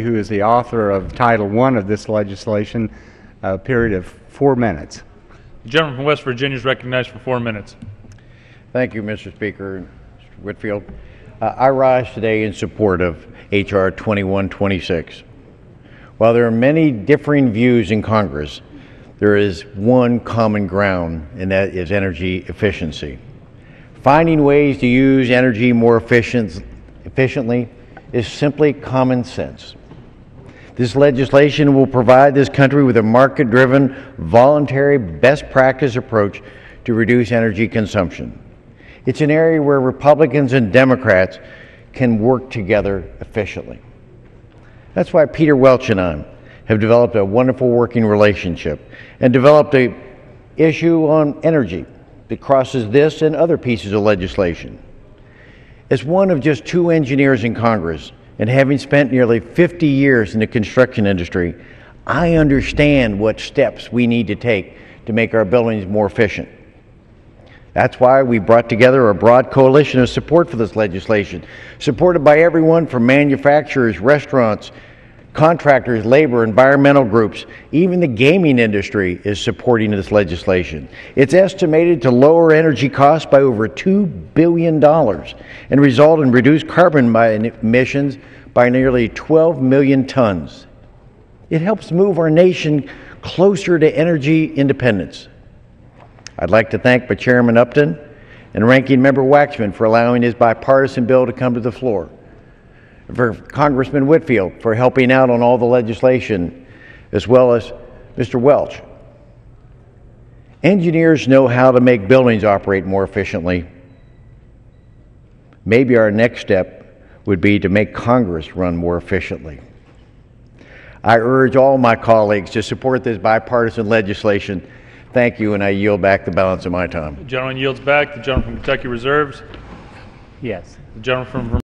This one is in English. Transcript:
who is the author of Title I of this legislation, a period of 4 minutes. The gentleman from West Virginia is recognized for 4 minutes. Thank you, Mr. Speaker. Mr. Whitfield, I rise today in support of H.R. 2126. While there are many differing views in Congress, there is one common ground, and that is energy efficiency. Finding ways to use energy more efficiently is simply common sense. This legislation will provide this country with a market-driven, voluntary, best practice approach to reduce energy consumption. It's an area where Republicans and Democrats can work together efficiently. That's why Peter Welch and I have developed a wonderful working relationship and developed an issue on energy that crosses this and other pieces of legislation. As one of just 2 engineers in Congress, and having spent nearly 50 years in the construction industry, I understand what steps we need to take to make our buildings more efficient. That's why we brought together a broad coalition of support for this legislation, supported by everyone from manufacturers, restaurants, contractors, labor, environmental groups. Even the gaming industry is supporting this legislation. It's estimated to lower energy costs by over $2 billion and result in reduced carbon emissions by nearly 12 million tons. It helps move our nation closer to energy independence. I'd like to thank Chairman Upton and Ranking Member Waxman for allowing his bipartisan bill to come to the floor, for Congressman Whitfield for helping out on all the legislation, as well as Mr. Welch. Engineers know how to make buildings operate more efficiently. Maybe our next step would be to make Congress run more efficiently. I urge all my colleagues to support this bipartisan legislation. Thank you, and I yield back the balance of my time. The gentleman yields back. The gentleman from Kentucky reserves. Yes. The gentleman from